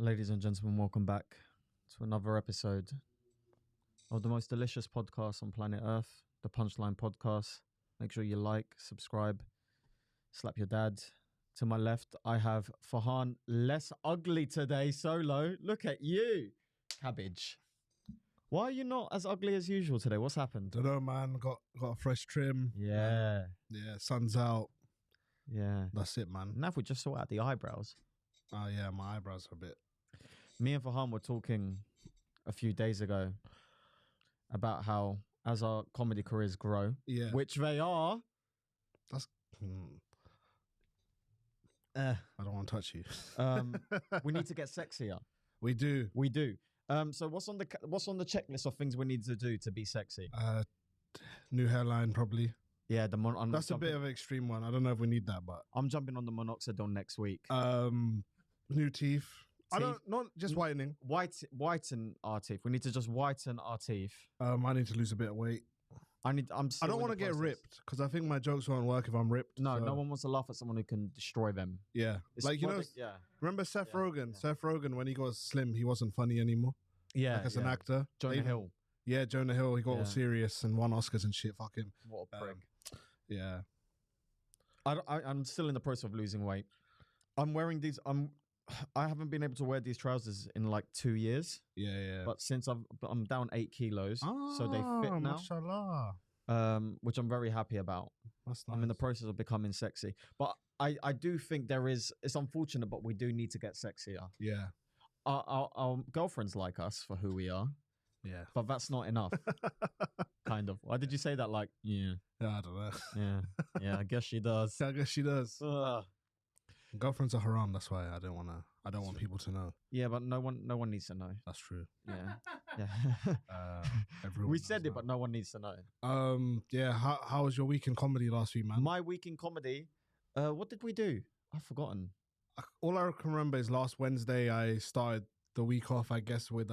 Ladies and gentlemen, welcome back to another episode of the most delicious podcast on planet Earth, the Punchline Podcast. Make sure you like, subscribe, slap your dad. To my left, I have Farhan, less ugly today, solo. Look at you, cabbage. Why are you not as ugly as usual today? What's happened? Don't know, man. Got a fresh trim. Yeah. Yeah, sun's out. Yeah. That's it, man. Now if we just sort out the eyebrows. Oh, yeah, my eyebrows are a bit... Me and Farhan were talking a few days ago about how as our comedy careers grow, which they are... That's... I don't want to touch you. We need to get sexier. We do. So what's on the checklist of things we need to do to be sexy? New hairline, probably. Yeah, that's a bit of an extreme one. I don't know if we need that, but I'm jumping on the minoxidil next week. New teeth. Not just whitening. Whiten our teeth. We need to just whiten our teeth. I need to lose a bit of weight. I don't want to get ripped because I think my jokes won't work if I'm ripped. No one wants to laugh at someone who can destroy them. Yeah, remember Seth Rogen? Seth Rogen, when he got slim, he wasn't funny anymore. Yeah, as an actor. Jonah Hill. Yeah, Jonah Hill. He got all serious and won Oscars and shit. Fuck him. What a prick. Yeah. I'm still in the process of losing weight. I'm wearing these. I haven't been able to wear these trousers in like 2 years. Yeah. But since I'm down 8 kilos, so they fit now. Mashallah. Which I'm very happy about. That's nice. I'm in the process of becoming sexy. But I do think it's unfortunate, but we do need to get sexier. Yeah. Our girlfriends like us for who we are. Yeah. But that's not enough. Kind of. Why did you say that like, yeah? Yeah, I don't know. Yeah, I guess she does. I guess she does. Girlfriends are haram, that's why I don't want people to know. Yeah, but no one needs to know. That's true. Yeah. Everyone we said it, but no one needs to know. Yeah, how was your week in comedy last week, man? My week in comedy, what did we do? I've forgotten. All I can remember is last Wednesday I started the week off, I guess, with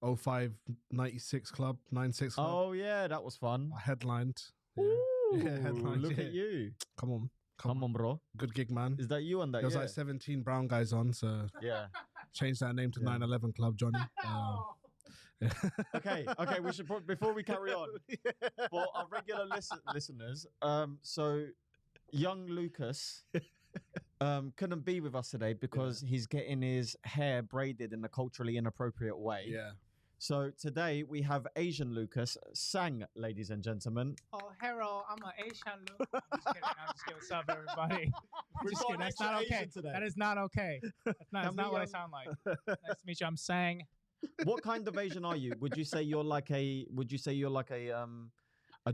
0596 Club, 96 Club. Oh yeah, that was fun. I headlined. Ooh, headlined. Look at you. Come on, bro. Good gig, man. Is that you on that? There was like 17 brown guys on, so yeah. Change that name to 911 Club, Johnny. Okay. We should before we carry on for our regular listeners. So young Lucas couldn't be with us today because he's getting his hair braided in a culturally inappropriate way. Yeah. So today we have Asian Lucas sang, ladies and gentlemen. Oh, hello, I'm an Asian Lucas. I'm just kidding. What's up, everybody? Just kidding. That's not okay. That is not okay. That's not what I sound like. Nice to meet you. I'm Sang. What kind of Asian are you? Would you say you're like a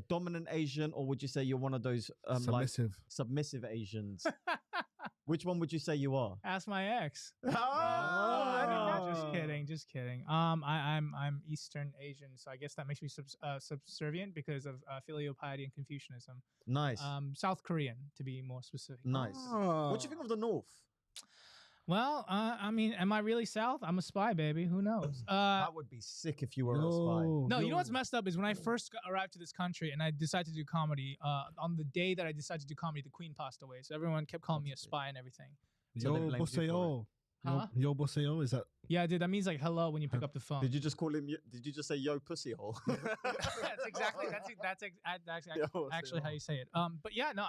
dominant Asian, or would you say you're one of those submissive Asians? Which one would you say you are? Ask my ex. Just kidding. I'm Eastern Asian, so I guess that makes me subservient because of filial piety and Confucianism. Nice. South Korean, to be more specific. Nice. What do you think of the North? Well, I mean, am I really South? I'm a spy, baby. Who knows? That would be sick if you were a spy. No, you know what's messed up is when I first arrived to this country and I decided to do comedy, on the day that I decided to do comedy, the Queen passed away. So everyone kept calling me a spy and everything. Yo, bosseo. Huh? Yo, bosseo, is that? Yeah, dude, that means like hello when you pick up the phone. Did you just call him, did you just say yo pussy hole? That's actually how you say it. But yeah, no,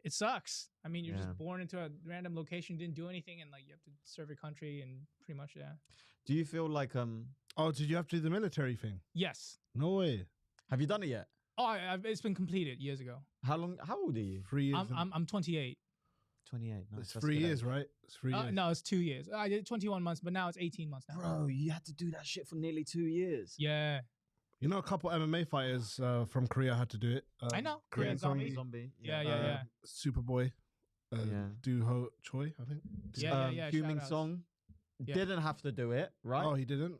it sucks. I mean, you're just born into a random location, didn't do anything, and like you have to serve your country, and pretty much, yeah. Do you feel like Oh, did you have to do the military thing? Yes. No way. Have you done it yet? Oh, it's been completed years ago. How old are you? 3 years. I'm 28. 28. Nice. It's 3 years, right? It's 3 years. No, it's 2 years. I did 21 months, but now it's 18 months now. Bro, you had to do that shit for nearly 2 years. Yeah. You know, a couple MMA fighters from Korea had to do it. I know. Korean Zombie. Yeah. Superboy. Do Ho Choi, I think. Yeah. Huming Song didn't have to do it, right? Oh, he didn't?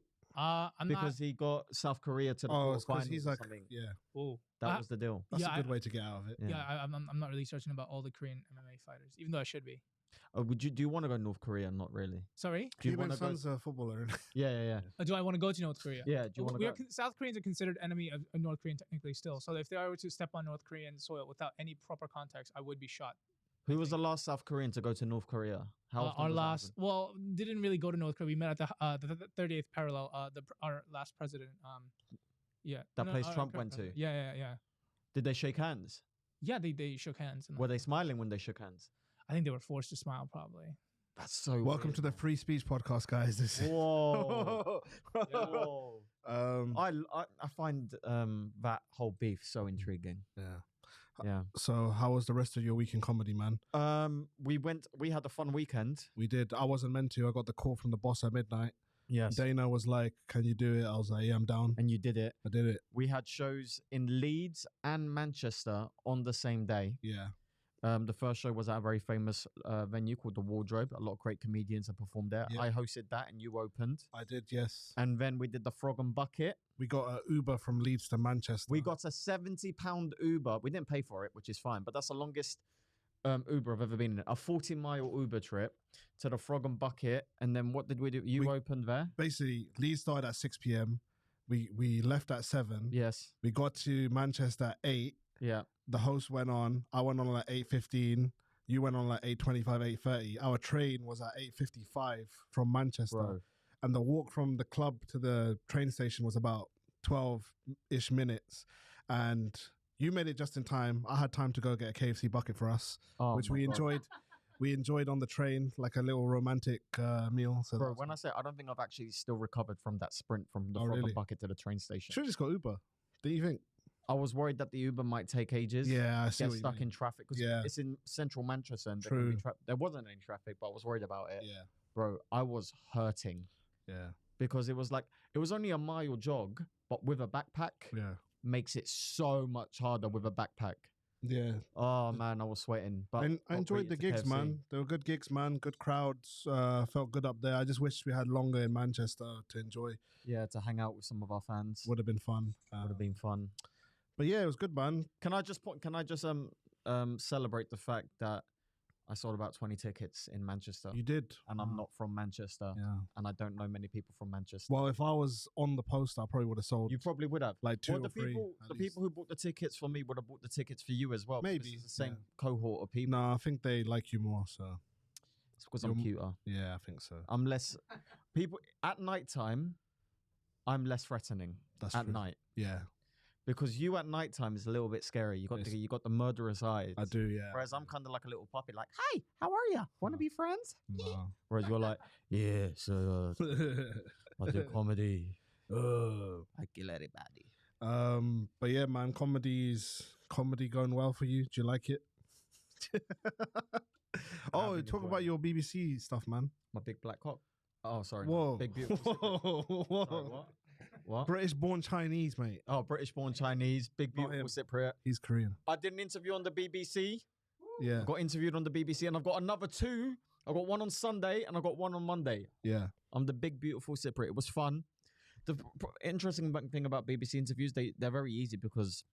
Because he got South Korea to the quarterfinals. He's like, something. Yeah. Oh, that was the deal. That's a good way to get out of it. Yeah, I'm not really searching about all the Korean MMA fighters, even though I should be. Do you want to go North Korea? Not really. Sorry? Do you want to go? Son's a footballer. Yeah. Do I want to go to North Korea? Yeah. Do you want to go? South Koreans are considered enemy of North Korean technically still. So if they were to step on North Korean soil without any proper context, I would be shot. Who was the last South Korean to go to North Korea? How often our does that last, happen? well, didn't really go to North Korea. We met at the 38th parallel. Our last president. Yeah. That place our Trump current went to. president. Yeah. Did they shake hands? Yeah, they shook hands. And Were they smiling when they shook hands? I think they were forced to smile, probably. That's so Welcome weird, to the man. Free Speech Podcast, guys. This Whoa. Whoa. um, I find that whole beef so intriguing. yeah. Yeah. So, how was the rest of your week in comedy, man? We had a fun weekend. We did. I wasn't meant to. I got the call from the boss at midnight. Yes. Dana was like, "Can you do it?" I was like, "Yeah, I'm down." And you did it. I did it. We had shows in Leeds and Manchester on the same day. Yeah. The first show was at a very famous venue called The Wardrobe. A lot of great comedians have performed there. Yeah. I hosted that and you opened. I did, yes. And then we did the Frog and Bucket. We got an Uber from Leeds to Manchester. We got a £70 Uber. We didn't pay for it, which is fine, but that's the longest Uber I've ever been in. A 40-mile Uber trip to the Frog and Bucket. And then what did we do? You opened there? Basically, Leeds started at 6 p.m. We left at 7. Yes. We got to Manchester at 8. Yeah. The host went on. I went on at 8:15. You went on at 8:25, 8:30. Our train was at 8:55 from Manchester. Bro. And the walk from the club to the train station was about 12-ish minutes. And you made it just in time. I had time to go get a KFC bucket for us, which we enjoyed. We enjoyed on the train, like a little romantic meal. So bro, when I say I don't think I've actually still recovered from that sprint from the Frog and Bucket to the train station. Should have just got Uber. Do you think? I was worried that the Uber might take ages. Yeah, I see. Get stuck in traffic because it's in central Manchester. And True. There wasn't any traffic, but I was worried about it. Yeah, bro, I was hurting. Yeah, because it was only a mile jog, but with a backpack, makes it so much harder with a backpack. Yeah. Oh man, I was sweating. But I enjoyed the gigs, KFC. man. They were good gigs, man. Good crowds. Felt good up there. I just wish we had longer in Manchester to enjoy. Yeah, to hang out with some of our fans would have been fun. Would have been fun. But yeah, it was good, man. Can I just celebrate the fact that I sold about 20 tickets in Manchester? You did. And I'm not from Manchester. Yeah. And I don't know many people from Manchester. Well, if I was on the poster, I probably would have sold. You probably would have. Like 2 or 3. The people who bought the tickets for me would have bought the tickets for you as well. Maybe. It's the same cohort of people. No, I think they like you more, so. It's because I'm cuter. Yeah, I think so. I'm less... People... At nighttime, I'm less threatening. That's at true. night. Yeah. Because you at nighttime is a little bit scary. You got the murderous eyes. I do, yeah. Whereas I'm kind of like a little puppy, like, "Hi, how are you? Want to be friends?" No. Whereas you're like, "Yeah, so I do comedy. I kill everybody." But yeah, man, comedy going well for you. Do you like it? Talk about your BBC stuff, man. My big black cock. Oh, sorry. Whoa. Big beautiful. Whoa. Sorry, what? British born Chinese, mate. Oh, British born Chinese. Big beautiful Cypriot. He's Korean. I did an interview on the BBC. Yeah. I got interviewed on the BBC, and I've got another 2. I got one on Sunday, and I got one on Monday. Yeah. I'm the big beautiful Cypriot. It was fun. The interesting thing about BBC interviews, they're very easy because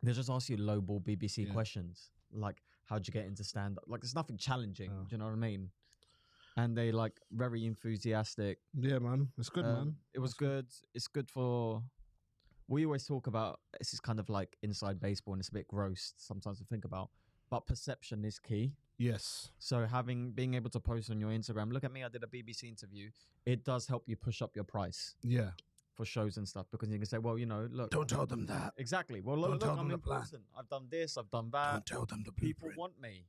they just ask you lowball BBC questions. Like, how'd you get into stand-up? Like, there's nothing challenging. Do you know what I mean? And they very enthusiastic. Yeah, man. It's good, man. It was good. It's good for... We always talk about... This is kind of like inside baseball and it's a bit gross sometimes to think about. But perception is key. Yes. So being able to post on your Instagram, look at me, I did a BBC interview. It does help you push up your price. Yeah. For shows and stuff. Because you can say, well, look... Don't tell them that. Exactly. Well, look, I'm important. I've done this, I've done that. Don't tell them the blueprint. People want me.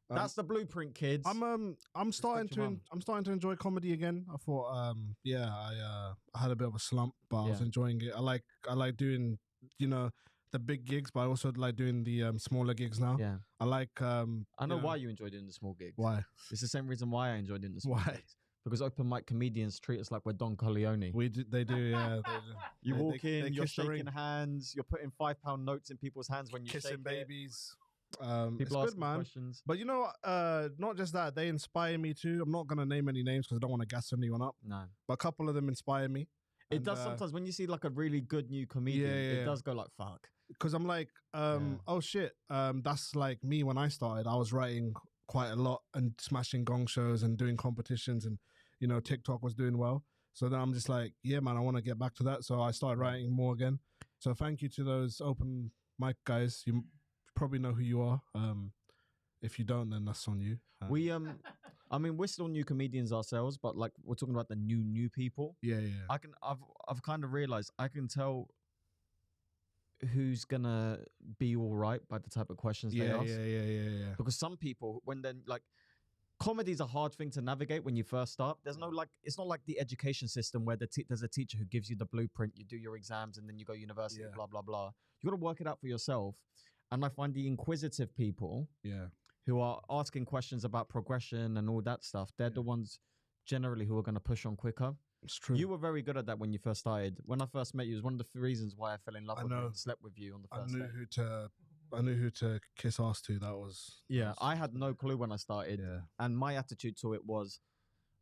That's the blueprint, kids. I'm starting to enjoy comedy again. I thought, I had a bit of a slump, but I was enjoying it. I like doing, the big gigs, but I also like doing the smaller gigs now. Yeah, I like. I know why you enjoy doing the small gigs. Why? It's the same reason why I enjoy doing the small gigs. Because open mic comedians treat us like we're Don Corleone. They do, yeah. You walk in, you're shaking hands, you're putting £5 notes in people's hands when you kissing shake babies. People it's ask good, man. Questions. But not just that, they inspire me too. I'm not gonna name any names because I don't want to gas anyone up. No, but a couple of them inspire me. It does sometimes when you see like a really good new comedian. It does go like fuck. Because I'm like, oh shit, that's like me when I started. I was writing quite a lot and smashing gong shows and doing competitions, and TikTok was doing well. So then I'm just like, yeah, man, I want to get back to that. So I started writing more again. So thank you to those open mic guys. You probably know who you are. If you don't, then that's on you. We I mean, we're still new comedians ourselves, but like we're talking about the new people. Yeah. I've kind of realized I can tell who's gonna be all right by the type of questions they ask. Yeah. Because some people, when then like, comedy's a hard thing to navigate when you first start. There's no like, it's not like the education system where there's a teacher who gives you the blueprint, you do your exams, and then you go university, blah blah blah. You got to work it out for yourself. And I find the inquisitive people, who are asking questions about progression and all that stuff, they're the ones generally who are going to push on quicker. It's true. You were very good at that when you first started. When I first met you, it was one of the reasons why I fell in love with you and slept with you on the first day. I knew who to kiss ass to. That was I had no clue when I started, and my attitude to it was,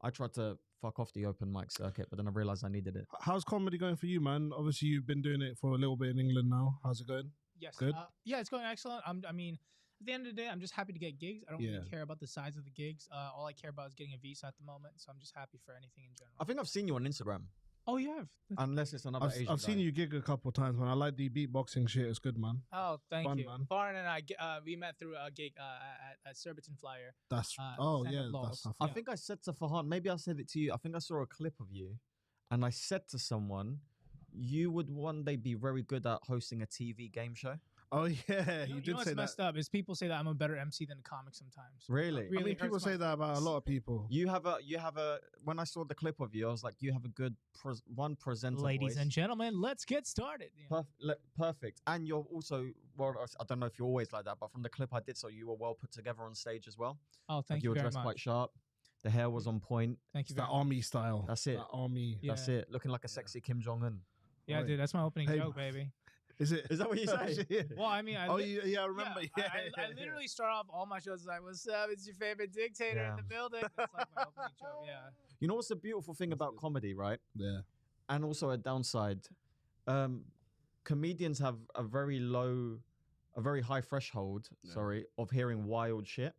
I tried to fuck off the open mic circuit, but then I realized I needed it. How's comedy going for you, man? Obviously, you've been doing it for a little bit in England now. How's it going? Yes. Good? Yeah, it's going excellent. I mean, at the end of the day, I'm just happy to get gigs. I don't really care about the size of the gigs. All I care about is getting a visa at the moment. So I'm just happy for anything in general. I think I've seen you on Instagram. Oh, you have? Unless it's another Asian I've seen you gig a couple of times, man. I like the beatboxing shit. It's good, man. Oh, thank Fun, you. man. Farhan and I, we met through a gig at Surbiton Flyer. That's I think I said to Farhan, maybe I said it to you. I think I saw a clip of you, and I said to someone, you would one day be very good at hosting a TV game show. Oh yeah, you did know what's say that. Messed up is people say that I'm a better MC than a comic sometimes. Really? I mean, people say that about a lot of people. You have a. When I saw the clip of you, I was like, you have a good one presenter. Ladies voice. and gentlemen, let's get started. Perfect. And you're also, well, I don't know if you're always like that, but from the clip I did, so you were well put together on stage as well. Oh, thank you You were very dressed much. quite sharp. The hair was on point. Thank you. It's that army style. That's it. That army. That's it. Looking like a sexy Kim Jong-un. Yeah, dude, that's my opening joke, baby. Is it? Is that what you say? Well, I mean, I remember. I literally start off all my shows like, "What's up? It's your favorite dictator in the building." That's like my opening joke. Yeah. You know what's the beautiful thing about comedy, right? Yeah. And also a downside. Comedians have a very high threshold. Of hearing wild shit,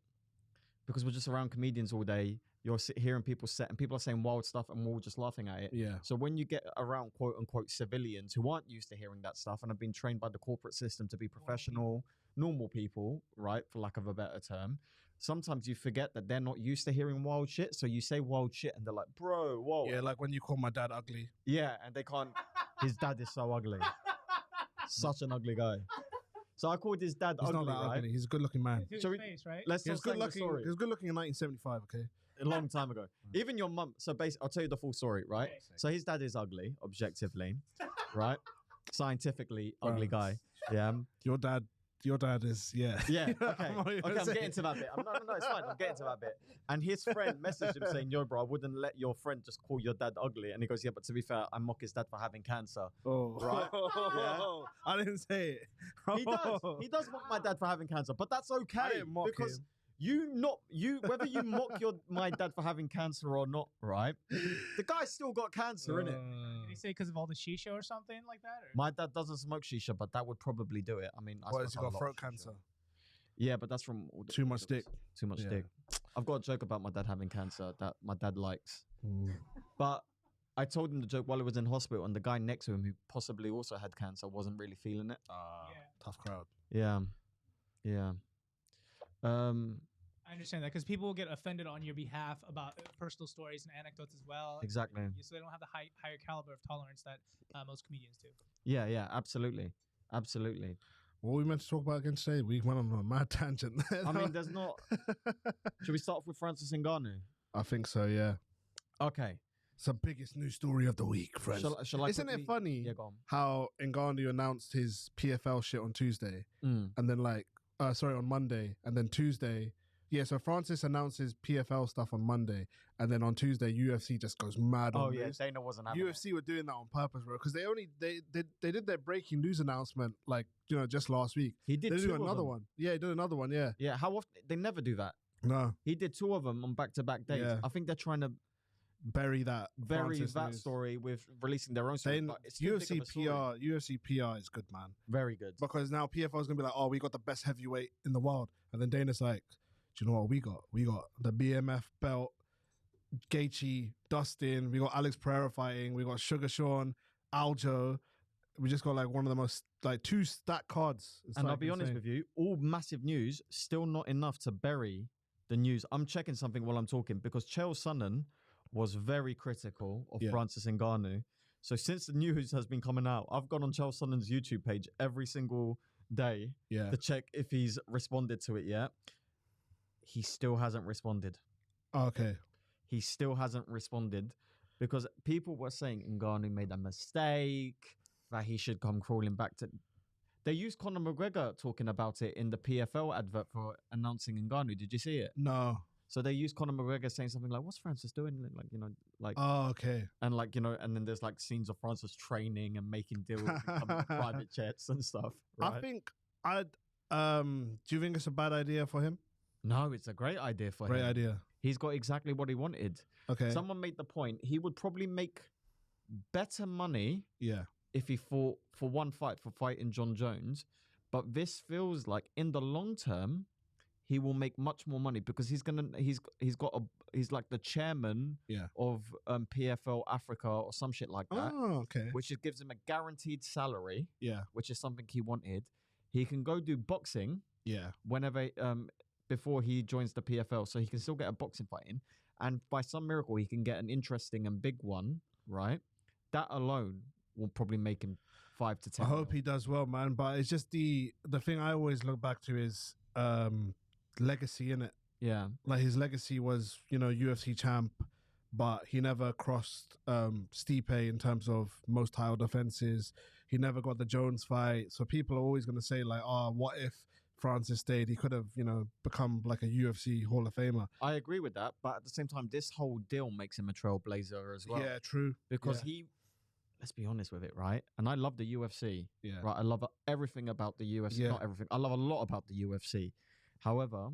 because we're just around comedians all day. You're hearing people set, and people are saying wild stuff, and we're all just laughing at it. Yeah. So when you get around quote unquote civilians who aren't used to hearing that stuff and have been trained by the corporate system to be professional, normal people, right, for lack of a better term, sometimes you forget that they're not used to hearing wild shit. So you say wild shit, and they're like, "Bro, whoa." Yeah, like when you call my dad ugly. Yeah, and they can't. His dad is so ugly. Such an ugly guy. So I called his dad He's ugly, not that right? ugly. He's a good-looking man. His face, right? Let's He was tell the story. He was good-looking in 1975. Okay. A long time ago. Even your mum. So basically, I'll tell you the full story, right? Okay. So his dad is ugly, objectively, right? Scientifically ugly guy. Yeah. Your dad is Yeah. Okay. I'm getting to that bit. No, it's fine. I'm getting to that bit. And his friend messaged him saying, "Yo, bro, I wouldn't let your friend just call your dad ugly." And he goes, "Yeah, but to be fair, I mock his dad for having cancer." Oh, right. Yeah. I didn't say it. He does mock my dad for having cancer, but that's okay. I didn't mock because him. Whether you mock my dad for having cancer or not, right? The guy's still got cancer, innit? Did he say because of all the shisha or something like that? Or? My dad doesn't smoke shisha, but that would probably do it. I mean, What has he got? Throat cancer. Yeah, but that's from Too much dick. Too much dick. I've got a joke about my dad having cancer that my dad likes, but I told him the joke while he was in hospital, and the guy next to him, who possibly also had cancer, wasn't really feeling it. Tough crowd. Yeah. I understand that because people will get offended on your behalf about personal stories and anecdotes as well. Exactly. So they don't have the higher caliber of tolerance that most comedians do. Yeah, absolutely. What were we meant to talk about again today? We went on a mad tangent. I mean, there's not. Should we start off with Francis Ngannou? I think so, yeah. Okay. It's the biggest news story of the week, friends. Shall I Isn't it funny go on. how Ngannou announced his PFL shit on Tuesday and then on Monday, and then Tuesday. Yeah, so Francis announces PFL stuff on Monday, and then on Tuesday, UFC just goes mad on news. Dana wasn't having UFC were doing that on purpose, bro, because they did their breaking news announcement just last week. He did another one. Yeah, he did another one. Yeah. Yeah. How often? They never do that. No. He did 2 of them on back-to-back days. Yeah. I think they're trying to bury that news. story with releasing their own story. UFC PR is good, man. Very good. Because now PFL is gonna be like, oh, we got the best heavyweight in the world, and then Dana's like, do you know what we got? We got the BMF belt, Gaethje, Dustin. We got Alex Pereira fighting. We got Sugar Sean, Aljo. we just got like one of the most like 2 stacked cards. It's and like I'll be honest with you, all massive news, still not enough to bury the news. I'm checking something while I'm talking because Chael Sonnen was very critical of Francis Ngannou. So since the news has been coming out, I've gone on Chael Sonnen's YouTube page every single day to check if he's responded to it yet. He still hasn't responded. Okay. He still hasn't responded because people were saying Ngannou made a mistake, that he should come crawling back to... They used Conor McGregor talking about it in the PFL advert for announcing Ngannou. Did you see it? No. So they used Conor McGregor saying something like, what's Francis doing? Like, you know, like... Oh, okay. And like, you know, and then there's like scenes of Francis training and making deals and coming with private jets and stuff. Right? I think do you think it's a bad idea for him? No, it's a great idea for him. Great idea. He's got exactly what he wanted. Okay. Someone made the point. He would probably make better money if he fought for one fight for fighting John Jones. But this feels like in the long term, he will make much more money because he's like the chairman of PFL Africa or some shit like that. Oh, okay. Which gives him a guaranteed salary. Yeah. Which is something he wanted. He can go do boxing. Yeah. Whenever before he joins the PFL, so he can still get a boxing fight in, and by some miracle he can get an interesting and big one. Right. That alone will probably make him 5 to 10. I hope he does well, man. But it's just the thing I always look back to is legacy, innit? Yeah. Like his legacy was, you know, UFC champ, but he never crossed Stipe in terms of most title defenses. He never got the Jones fight. So people are always going to say like, oh, what if Francis stayed? He could have, you know, become like a UFC Hall of Famer. I agree with that. But at the same time, this whole deal makes him a trailblazer as well. Yeah, true. Because let's be honest with it, right? And I love the UFC. Yeah. Right. I love everything about the UFC. Yeah. Not everything. I love a lot about the UFC. However,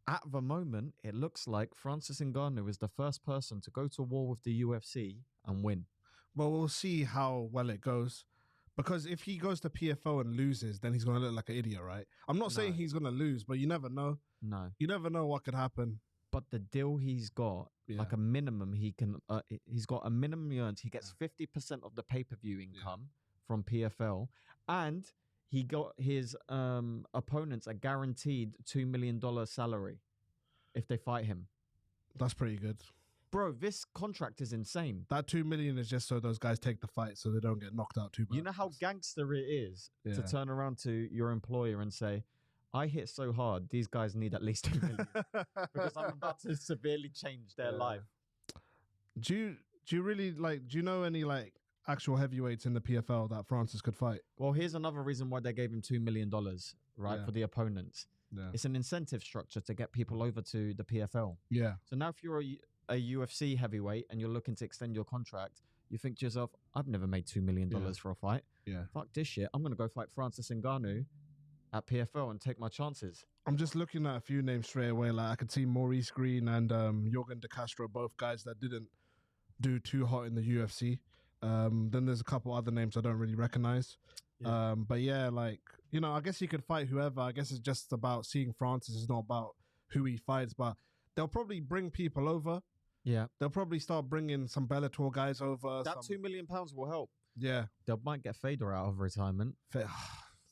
at the moment, it looks like Francis Ngannou is the first person to go to war with the UFC and win. Well, we'll see how well it goes. Because if he goes to PFO and loses, then he's going to look like an idiot, right? I'm not saying he's going to lose, but you never know. No. You never know what could happen. But the deal he's got, like a minimum, he's got a minimum he earns. He gets 50% of the pay-per-view income from PFL. And he got his opponents a guaranteed $2 million salary if they fight him. That's pretty good. Bro, this contract is insane. That $2 million is just so those guys take the fight so they don't get knocked out too bad. You know how gangster it is to turn around to your employer and say, I hit so hard, these guys need at least $2 million because I'm about to severely change their life. Do you really do you know any actual heavyweights in the PFL that Francis could fight? Well, here's another reason why they gave him $2 million, right, for the opponents. Yeah. It's an incentive structure to get people over to the PFL. Yeah. So now if you're a UFC heavyweight and you're looking to extend your contract, you think to yourself, I've never made $2 million for a fight. Yeah. Fuck this shit. I'm going to go fight Francis Ngannou at PFL and take my chances. I'm just looking at a few names straight away. Like I could see Maurice Green and Jorgen De Castro, both guys that didn't do too hot in the UFC. Then there's a couple other names I don't really recognize. Yeah. But yeah, I guess he could fight whoever. I guess it's just about seeing Francis. It's not about who he fights, but they'll probably bring people over. Yeah. They'll probably start bringing some Bellator guys over. That £2 million will help. Yeah. They might get Fedor out of retirement.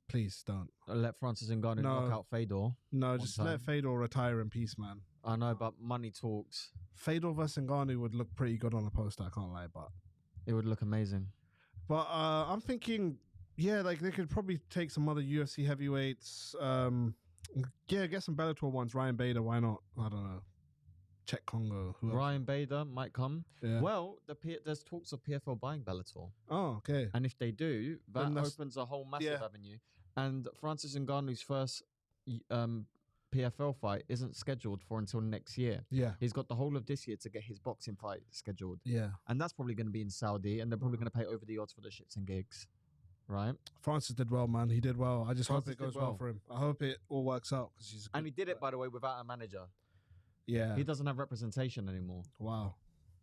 Please don't. Let Francis Ngannou knock out Fedor. No, just let Fedor retire in peace, man. I know, but money talks. Fedor versus Ngannou would look pretty good on a poster, I can't lie, but it would look amazing. But I'm thinking, they could probably take some other UFC heavyweights. Get some Bellator ones. Ryan Bader, why not? I don't know. Czech Congo. Ryan Bader might come. Yeah. Well, there's talks of PFL buying Bellator. Oh, okay. And if they do, that opens a whole massive avenue. And Francis Ngannou's first PFL fight isn't scheduled for until next year. Yeah. He's got the whole of this year to get his boxing fight scheduled. Yeah. And that's probably going to be in Saudi, and they're probably going to pay over the odds for the shits and gigs. Right? Francis did well, man. He did well. I just hope it goes well for him. I hope it all works out. And he did it, by the way, without a manager. Yeah. He doesn't have representation anymore. Wow.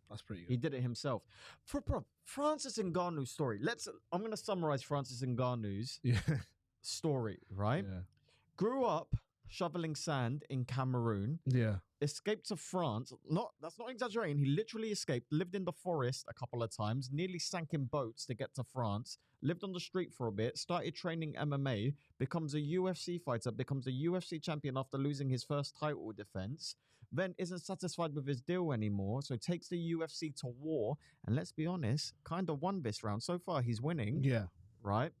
That's pretty good. He did it himself. Francis Ngannou's story. I'm going to summarize Francis Ngannou's story, right? Yeah. Grew up shoveling sand in Cameroon. Yeah. Escaped to France. That's not exaggerating. He literally escaped, lived in the forest a couple of times, nearly sank in boats to get to France, lived on the street for a bit, started training MMA, becomes a UFC fighter, becomes a UFC champion after losing his first title defense, then isn't satisfied with his deal anymore, so takes the UFC to war, and let's be honest, kind of won this round. So far, he's winning. Yeah. Right?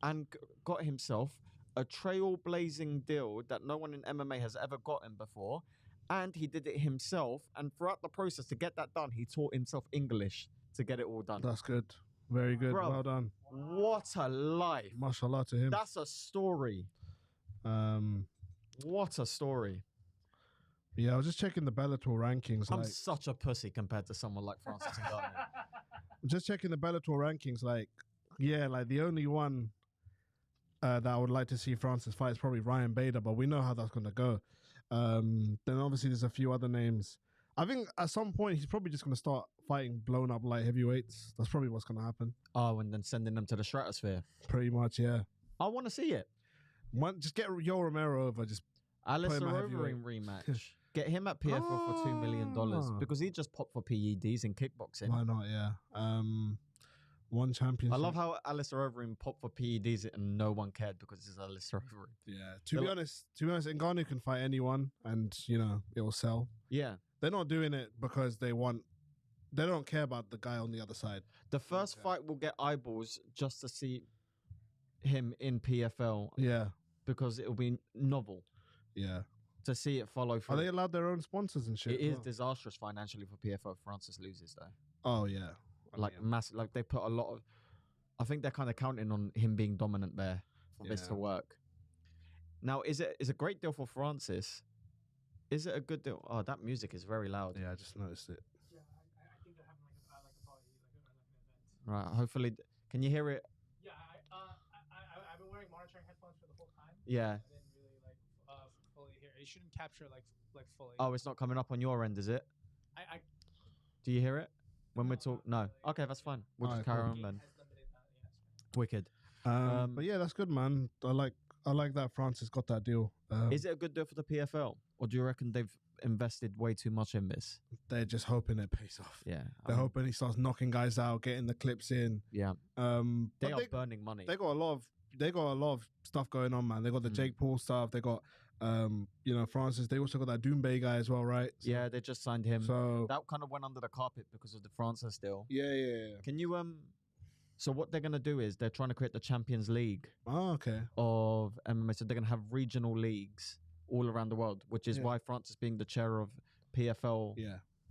And got himself a trailblazing deal that no one in MMA has ever gotten before. And he did it himself. And throughout the process to get that done, he taught himself English to get it all done. That's good. Very good. Bro, well done. What a life. Mashallah to him. That's a story. What a story. Yeah, I was just checking the Bellator rankings. I'm such a pussy compared to someone like Francis Ngannou. Just checking the Bellator rankings. The only one that I would like to see Francis fight is probably Ryan Bader, but we know how that's going to go. Then obviously there's a few other names. I think at some point he's probably just going to start fighting blown up light heavyweights. That's probably what's going to happen. Oh, and then sending them to the stratosphere. Pretty much, yeah. I want to see it. Just get Yo Romero over. Just Alistair Overeem rematch. Get him at PFL for $2 million because he just popped for PEDs in kickboxing. Why not? Yeah. One championship. I love how Alistair Overeem popped for PEDs and no one cared because it's Alistair Overeem. Yeah. To be honest, Ngannou can fight anyone, and it will sell. Yeah. They're not doing it because they don't care about the guy on the other side. The first fight will get eyeballs just to see him in PFL. Yeah. Because it'll be novel. Yeah. To see it follow through. Are they allowed their own sponsors and shit? It is disastrous financially for PFL if Francis loses, though. Oh, yeah. Massive. Like, they put a lot of... I think they're kind of counting on him being dominant there for this to work. Now, is it a great deal for Francis? Is it a good deal? Oh, that music is very loud. Yeah, I just noticed it. Yeah, I think they're having a party, an event. Right, hopefully... Can you hear it? Yeah, I've been wearing monitoring headphones for the whole time. Yeah. I didn't really fully hear it. It shouldn't capture like fully. Oh, it's not coming up on your end, is it? I Do you hear it? When we talk? No. Okay, that's fine. We'll just carry on then. Wicked. But yeah, that's good, man. I like that Francis got that deal. Is it a good deal for the PFL? Or do you reckon they've invested way too much in this? They're just hoping it pays off. Yeah. They're hoping he starts knocking guys out, getting the clips in. Yeah. They are burning money. They got a lot of stuff going on, man. They got the Jake Paul stuff. They got Francis. They also got that Doombay guy as well, right? So, yeah, they just signed him. So that kind of went under the carpet because of the Francis deal. Yeah. Can you So what they're gonna do is they're trying to create the Champions League. Oh, okay. Of MMA. So they're gonna have regional leagues all around the world, which is why Francis being the chair of PFL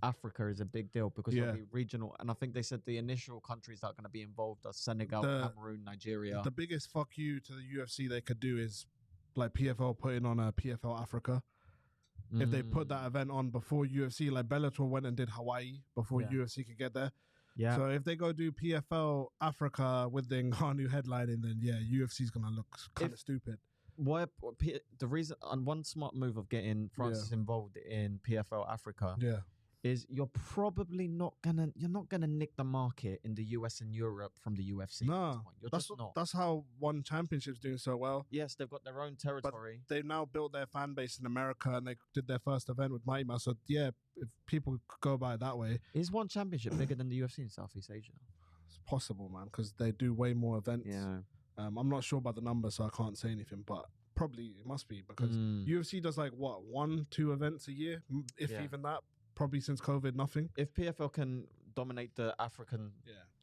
Africa is a big deal because it'll be regional. And I think they said the initial countries that are going to be involved are Senegal, Cameroon, Nigeria. The biggest fuck you to the UFC they could do is like PFL putting on a PFL Africa. If they put that event on before UFC, like Bellator went and did Hawaii before UFC could get there. Yeah. So if they go do PFL Africa with the Ngannou headlining, then UFC's going to look kind of stupid. The reason, and one smart move of getting Francis involved in PFL Africa is you're not gonna nick the market in the US and Europe from the UFC. No, that's not. That's how One Championship's doing so well. Yes, they've got their own territory. But they've now built their fan base in America, and they did their first event with Mighty Mouse. So if people go by it that way, is One Championship bigger than the UFC in Southeast Asia? It's possible, man, because they do way more events. Yeah. I'm not sure about the numbers, so I can't say anything, but probably it must be because UFC does 1-2 events a year, if even that. Probably since COVID, nothing. If PFL can dominate the African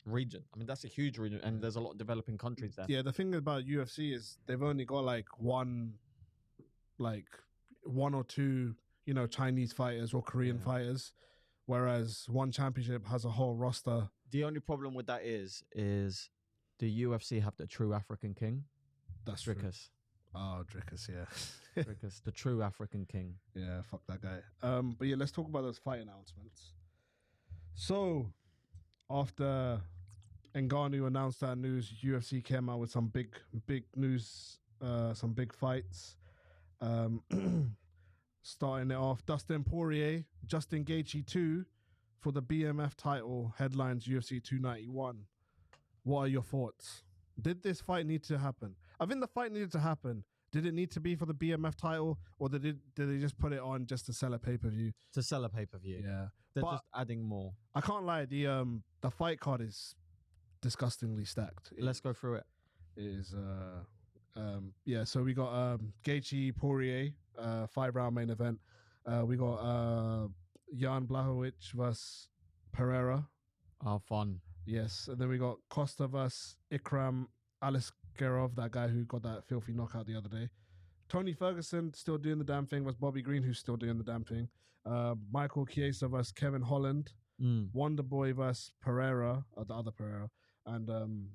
region, I mean that's a huge region, and there's a lot of developing countries there. Yeah, the thing about UFC is they've only got one or two, Chinese fighters or Korean fighters, whereas One Championship has a whole roster. The only problem with that is the UFC have the true African king. That's Dricus. True. Oh, Dricus, yeah. Dricus, the true African king. Yeah, fuck that guy. But yeah, let's talk about those fight announcements. So, after Ngannou announced that news, UFC came out with some big news, some big fights. Starting it off, Dustin Poirier, Justin Gaethje 2 for the BMF title, headlines UFC 291. What are your thoughts? Did this fight need to happen? I think the fight needed to happen. Did it need to be for the BMF title, or did they just put it on just to sell a pay-per-view? To sell a pay-per-view. Yeah. They're just adding more. I can't lie, the fight card is disgustingly stacked. Let's go through it. It is so we got Gaethje Poirier, 5-round main event. We got Jan Blachowicz versus Pereira. Oh, fun. Yes, and then we got Costa versus Ikram Aliskerov, that guy who got that filthy knockout the other day. Tony Ferguson still doing the damn thing versus Bobby Green, who's still doing the damn thing. Michael Chiesa versus Kevin Holland. Wonder Boy versus Pereira, the other Pereira. And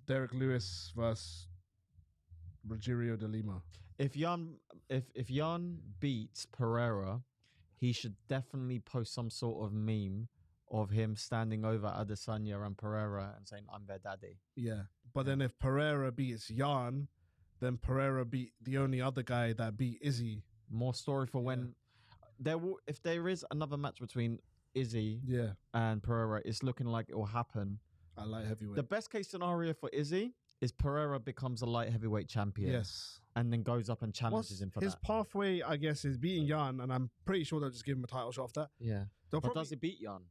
Derek Lewis versus Rogerio de Lima. If Jan beats Pereira, he should definitely post some sort of meme of him standing over Adesanya and Pereira and saying, "I'm their daddy." Yeah, but then if Pereira beats Jan, then Pereira beat the only other guy that beat Izzy. More story for when if there is another match between Izzy and Pereira, it's looking like it will happen. I light heavyweight. The best case scenario for Izzy is Pereira becomes a light heavyweight champion. Yes. And then goes up and challenges him for his that. pathway, I guess, is beating Jan, and I'm pretty sure they'll just give him a title shot off that. Yeah. But does he beat Jan?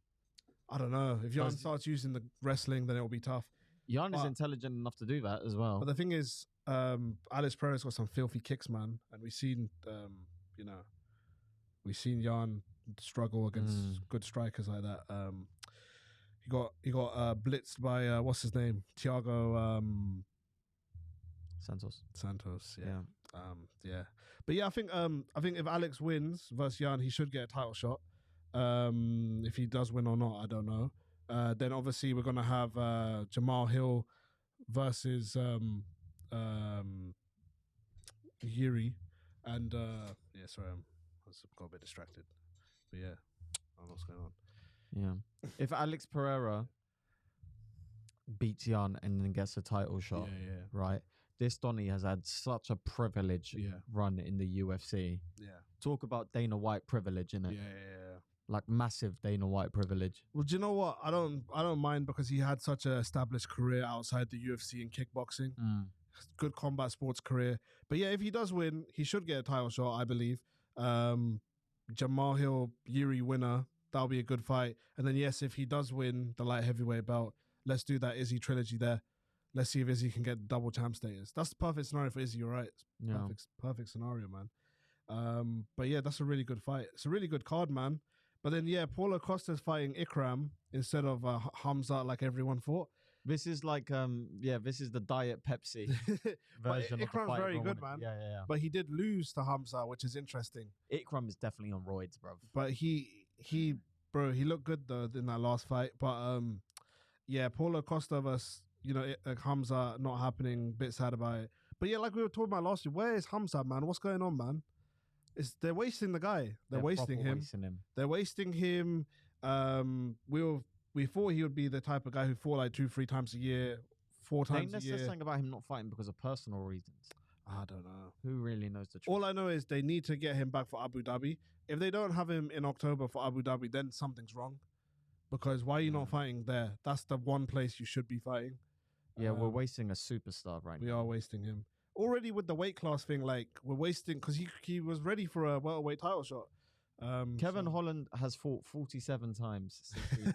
I don't know. If Jan starts using the wrestling, then it'll be tough. Jan is intelligent enough to do that as well. But the thing is, Alex Pereira's got some filthy kicks, man. And we've seen, Jan struggle against good strikers like that. He got blitzed by what's his name, Thiago Santos. Yeah. But yeah, I think if Alex wins versus Jan, he should get a title shot. If he does win or not, I don't know. Then obviously we're gonna have Jamal Hill versus Yuri, and sorry, I got a bit distracted. But yeah, I don't know what's going on. Yeah. If Alex Pereira beats Jan and then gets a title shot, right? This Donny has had such a privilege run in the UFC. Yeah. Talk about Dana White privilege, innit? Yeah. Like massive Dana White privilege. Well, do you know what? I don't mind because he had such an established career outside the UFC and kickboxing. Good combat sports career. But yeah, if he does win, he should get a title shot, I believe. Jamal Hill, Yuri winner. That'll be a good fight. And then yes, if he does win the light heavyweight belt, let's do that Izzy trilogy there. Let's see if Izzy can get double champ status. That's the perfect scenario for Izzy, right? Perfect scenario, man. But yeah, that's a really good fight. It's a really good card, man. But then yeah, Paulo Costa's fighting Ikram instead of Hamza like everyone thought. This is like this is the Diet Pepsi version of the Ikram's fight. very good, man. Yeah. But he did lose to Hamza, which is interesting. Ikram is definitely on roids, bro. But he looked good though in that last fight. But Paulo Costa versus Hamza not happening. Bit sad about it. But yeah, like we were talking about last week, where is Hamza, man? What's going on, man? They're wasting the guy. They're wasting him. They're wasting him. We thought he would be the type of guy who fought like 2-3 times a year, 4 times a year. There's something about him not fighting because of personal reasons. I don't know. Who really knows the truth? All I know is they need to get him back for Abu Dhabi. If they don't have him in October for Abu Dhabi, then something's wrong. Because why are you not fighting there? That's the one place you should be fighting. Yeah, we're wasting a superstar right now. We are wasting him. Already with the weight class thing, like we're wasting because he was ready for a welterweight title shot. Kevin Holland has fought 47 times since he's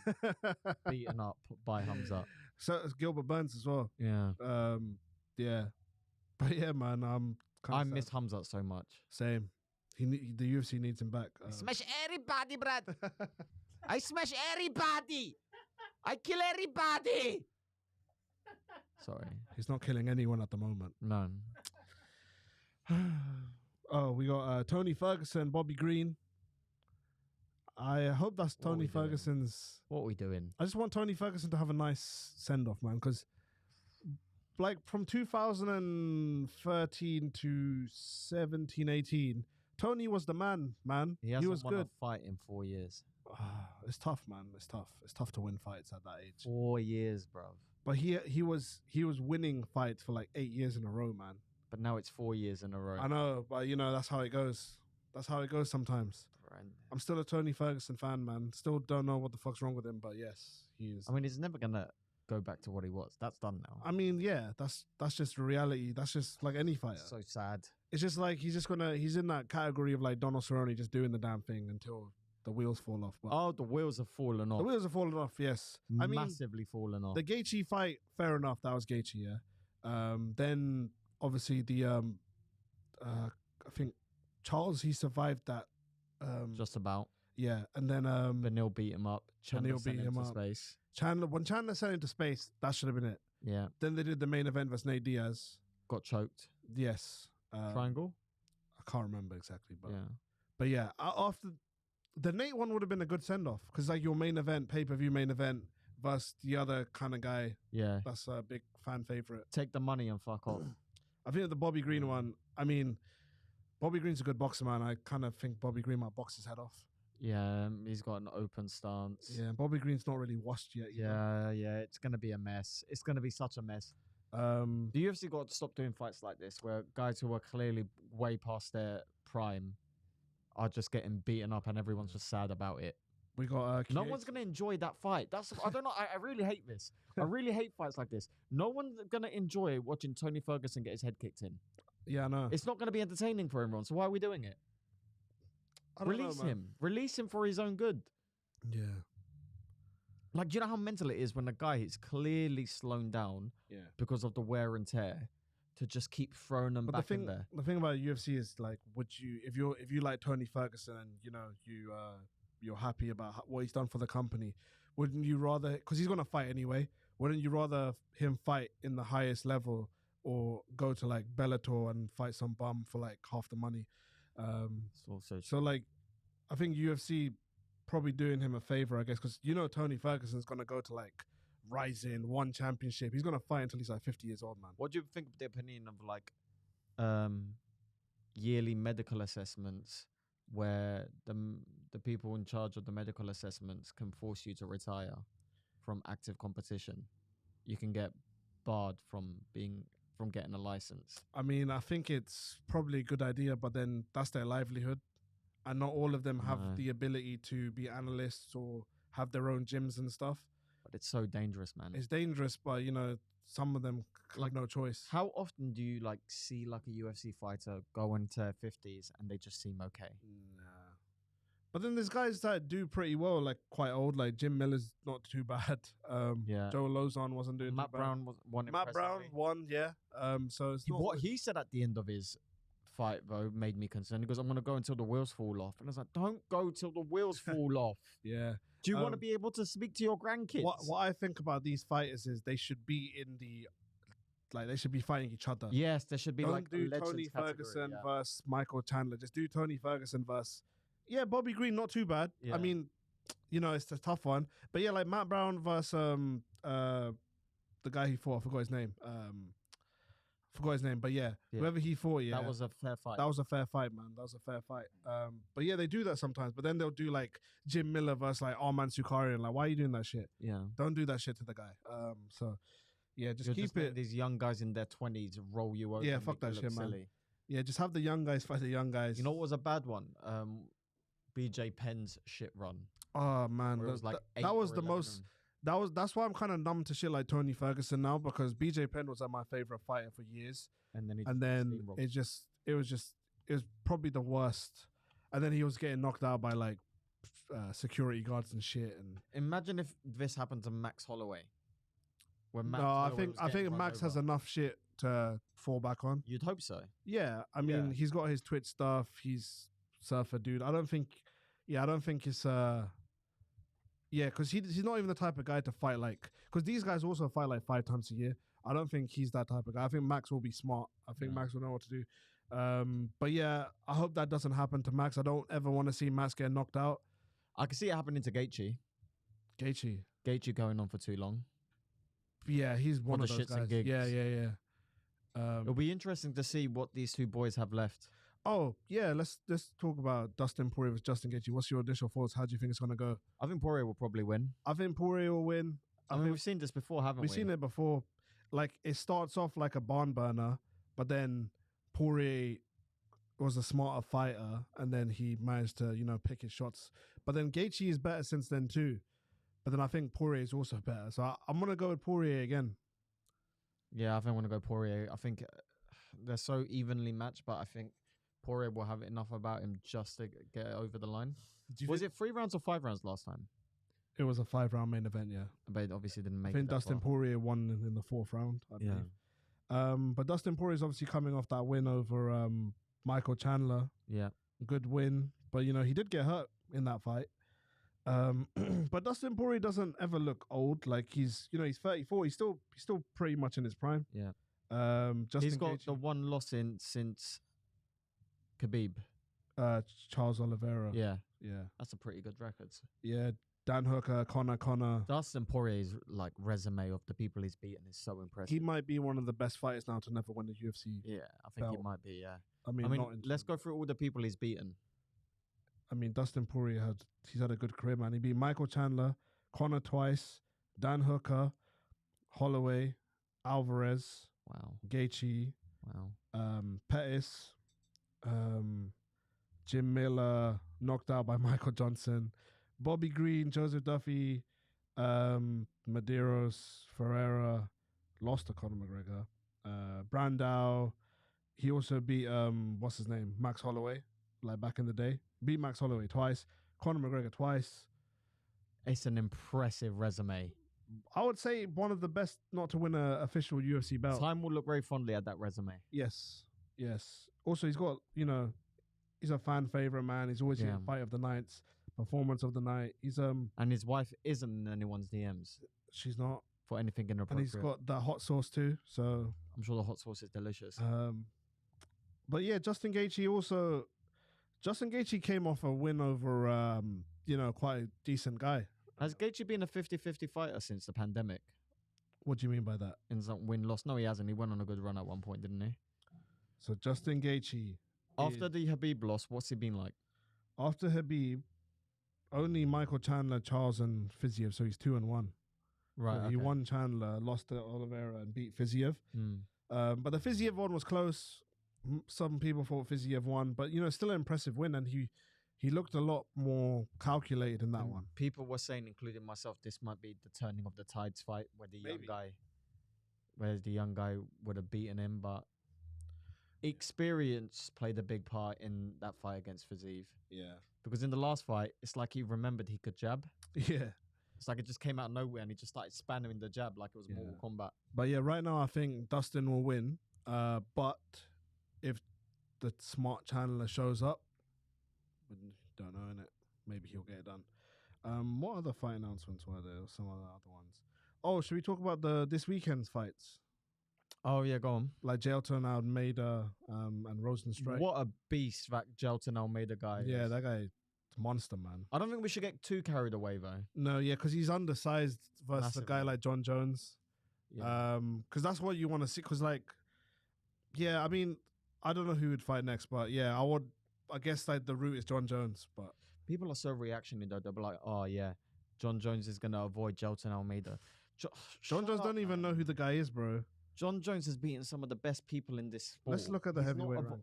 beaten up by Hamza. So it's Gilbert Burns as well. Yeah. Yeah. But yeah, man, I miss Hamza so much. Same. The UFC needs him back. Smash everybody, Brad. I smash everybody. I kill everybody. Sorry. He's not killing anyone at the moment. No. Oh, we got Tony Ferguson, Bobby Green. I hope that's Tony Ferguson's... What are we doing? I just want Tony Ferguson to have a nice send-off, man, because like from 2013 to 17, 18, Tony was the man. He hasn't was won good. a fight in 4 years. It's tough, man. It's tough. It's tough to win fights at that age. 4 years, bro. But he was winning fights for like 8 years in a row, man. But now it's 4 years in a row. I know, but that's how it goes. That's how it goes sometimes. Right. I'm still a Tony Ferguson fan, man. Still don't know what the fuck's wrong with him, but yes, he is. I mean, he's never gonna go back to what he was. That's done now. I mean, yeah, that's just reality. That's just like any fighter. So sad. it's just like he's in that category of like Donald Cerrone just doing the damn thing until the wheels fall off. But the wheels have fallen off. the wheels have fallen off, yes. I mean, Massively fallen off. the Gaethje fight, fair enough, that was Gaethje, yeah. Then obviously the I think Charles, he survived that. Just about. Yeah, and then Benil beat him up. Chandler Benil beat him up. Space. When Chandler sent into space, that should have been it. Yeah. Then they did the main event versus Nate Diaz. Got choked. Yes. Triangle? I can't remember exactly, but yeah. But yeah, after the Nate one would have been a good send off because like your main event, pay-per-view main event versus the other kind of guy. Yeah. That's a big fan favorite. Take the money and fuck off. I think the Bobby Green one, I mean, Bobby Green's a good boxer, man. I kind of think Bobby Green might box his head off. Yeah, he's got an open stance. Yeah, Bobby Green's not really washed yet. Yeah, it's going to be a mess. It's going to be such a mess. The UFC got to stop doing fights like this where guys who are clearly way past their prime are just getting beaten up and everyone's just sad about it. We got no one's going to enjoy that fight. I don't know. I really hate this. I really hate fights like this. No one's going to enjoy watching Tony Ferguson get his head kicked in. Yeah, I know. It's not going to be entertaining for everyone. So why are we doing it? Release him. Release him for his own good. Yeah. Like, do you know how mental it is when a guy is clearly slowed down because of the wear and tear to just keep throwing them back in there? The thing about UFC is like, would you, if you like Tony Ferguson and you know you're happy about what he's done for the company, wouldn't you rather? Because he's gonna fight anyway. Wouldn't you rather him fight in the highest level or go to like Bellator and fight some bum for like half the money? So like, I think UFC probably doing him a favor, I guess, because you know Tony Ferguson's gonna go to like Rising, one championship. He's gonna fight until he's like 50 years old, man. What do you think of the opinion of like yearly medical assessments, where the people in charge of the medical assessments can force you to retire from active competition? You can get barred from getting a license. I mean, I think it's probably a good idea, but then that's their livelihood. And not all of them have the ability to be analysts or have their own gyms and stuff. But it's so dangerous, man. It's dangerous, but you know, some of them like no choice. How often do you like see like a UFC fighter go into their 50s and they just seem okay? Nah. But then there's guys that do pretty well, like quite old, like Jim Miller's not too bad. Joe Lozon wasn't doing Matt too Brown bad. won. Matt Brown won, yeah. So it's what he said at the end of his fight though made me concerned. He goes, "I'm going to go until the wheels fall off," and I was like, "Don't go till the wheels fall off." Yeah. Do you want to be able to speak to your grandkids? What I think about these fighters is they should be in the, like, they should be fighting each other. Yes, there should be. Don't like do a Tony Ferguson versus Michael Chandler. Just do Tony Ferguson versus Bobby Green. Not too bad. Yeah. I mean, you know, it's a tough one. But yeah, like Matt Brown versus the guy he fought. I forgot his name. But yeah, whoever he fought, that was a fair fight. That was a fair fight, man. That was a fair fight. But yeah, they do that sometimes. But then they'll do like Jim Miller versus like Arman Sukarian. Like, why are you doing that shit? Yeah, don't do that shit to the guy. So yeah, just keep it. These young guys in their 20s roll you over. Yeah, fuck that shit, man. Yeah, just have the young guys fight the young guys. You know what was a bad one? BJ Penn's shit run. Oh man, that was the most. That's why I'm kind of numb to shit like Tony Ferguson now, because BJ Penn was my favorite fighter for years, and then it was probably the worst, and then he was getting knocked out by like security guards and shit. And imagine if this happened to Max Holloway. I think Max has enough shit to fall back on. You'd hope so. Yeah, I mean he's got his Twitch stuff. He's surfer dude. I don't think it's Yeah, because he's not even the type of guy to fight like... Because these guys also fight like 5 times a year. I don't think he's that type of guy. I think Max will be smart. I think Max will know what to do. But yeah, I hope that doesn't happen to Max. I don't ever want to see Max get knocked out. I can see it happening to Gaethje. Gaethje going on for too long. Yeah, he's one of those guys. Yeah. It'll be interesting to see what these two boys have left. Oh, yeah, let's talk about Dustin Poirier versus Justin Gaethje. What's your initial thoughts? How do you think it's going to go? I think Poirier will probably win. I think Poirier will win. I mean, we've seen this before, haven't we? We've seen it before. Like, it starts off like a barn burner, but then Poirier was a smarter fighter, and then he managed to, pick his shots. But then Gaethje is better since then too. But then I think Poirier is also better. So I'm going to go with Poirier again. Yeah, I think I'm going to go Poirier. I think they're so evenly matched, but I think Poirier will have enough about him just to get it over the line. Was it 3 rounds or 5 rounds last time? It was a 5-round main event, yeah. But it obviously didn't make it. I think Dustin Poirier won in the 4th round, I believe. But Dustin Poirier is obviously coming off that win over Michael Chandler. Yeah. Good win. But, he did get hurt in that fight. But Dustin Poirier doesn't ever look old. Like he's 34. He's still pretty much in his prime. Yeah. He's got the one loss since Khabib. Charles Oliveira. Yeah. Yeah. That's a pretty good record. Yeah. Dan Hooker, Conor. Dustin Poirier's resume of the people he's beaten is so impressive. He might be one of the best fighters now to never win the UFC. Yeah, I think he might be, yeah. I mean let's go through all the people he's beaten. I mean, Dustin Poirier he's had a good career, man. He beat Michael Chandler, Conor twice, Dan Hooker, Holloway, Alvarez, Gaethje, Pettis, Jim Miller, knocked out by Michael Johnson, Bobby Green, Joseph Duffy, Medeiros, Ferreira, lost to Conor McGregor, Brandao. He also beat what's his name, Max Holloway, back in the day. Beat Max Holloway twice, Conor McGregor twice. It's an impressive resume. I would say one of the best not to win an official UFC belt. Time will look very fondly at that resume. Yes. Also, he's got, he's a fan favorite, man. He's always in fight of the nights, performance of the night. He's and his wife isn't in anyone's DMs. She's not for anything inappropriate. And he's got that hot sauce too. So I'm sure the hot sauce is delicious. But yeah, Justin Gaethje came off a win over quite a decent guy. Has Gaethje been a 50-50 fighter since the pandemic? What do you mean by that? In some win-loss? No, he hasn't. He went on a good run at one point, didn't he? So Justin Gaethje. After the Khabib loss, what's he been like? After Khabib, only Michael Chandler, Charles, and Fiziev. So he's 2-1. Right. So he won Chandler, lost to Oliveira, and beat Fiziev. But the Fiziev one was close. Some people thought Fiziev won, but still an impressive win, and he looked a lot more calculated in that one. People were saying, including myself, this might be the turning of the tides fight, where the young guy would have beaten him, but experience played a big part in that fight against Fiziev. Yeah, because in the last fight, it's like he remembered he could jab. Yeah. It's like it just came out of nowhere and he just started spamming the jab like it was Mortal Kombat. But yeah, right now I think Dustin will win. But if the smart Chandler shows up, we don't know, innit? Maybe he'll get it done. What other fight announcements were there? Some other ones. Oh, should we talk about this weekend's fights? Oh yeah, go on. Like Jailton Almeida and Rosenstrike. What a beast that Jailton Almeida guy is. That guy. Monster, man. I don't think we should get too carried away though. No, yeah, because he's undersized versus a guy like John Jones. Yeah. Because that's what you want to see. Because I mean, I don't know who would fight next, but yeah, I guess the route is John Jones. But people are so reactionary though. They'll be like, oh yeah, John Jones is gonna avoid Jailton Almeida. John Jones don't even know who the guy is, bro. John Jones has beaten some of the best people in this sport. Let's look at the heavyweight ranking.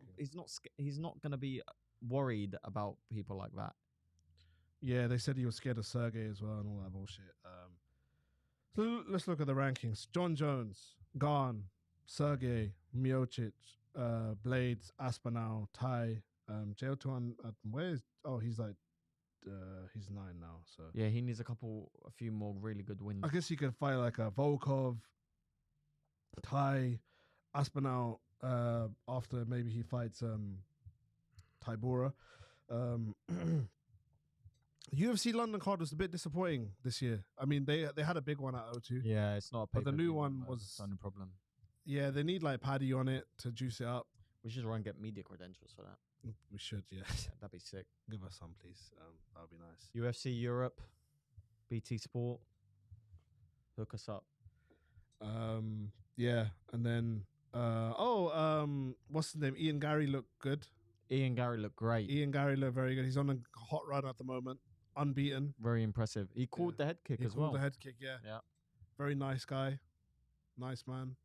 He's not gonna be worried about people like that. Yeah, they said he was scared of Sergey as well and all that bullshit. So let's look at the rankings. John Jones, Gane, Sergey, Miocic, Blades, Aspinall, Tai, Jailton. He's he's 9 now. So yeah, he needs a few more really good wins. I guess he could fight like a Volkov, Tai, Aspinall. After maybe he fights Tybura. UFC London card was a bit disappointing this year. I mean, they had a big one at O2. Yeah, it's not a but the new one was the only problem. Yeah, they need Paddy on it to juice it up. We should try and get media credentials for that. We should, yeah. That'd be sick. Give us some, please. That would be nice. UFC Europe, BT Sport, hook us up. Yeah, and then what's his name? Ian Gary looked good. Ian Gary looked great. Ian Gary looked very good. He's on a hot run at the moment, unbeaten. Very impressive. He called the head kick as well. He called the head kick, yeah. Yeah. Very nice guy. Nice man.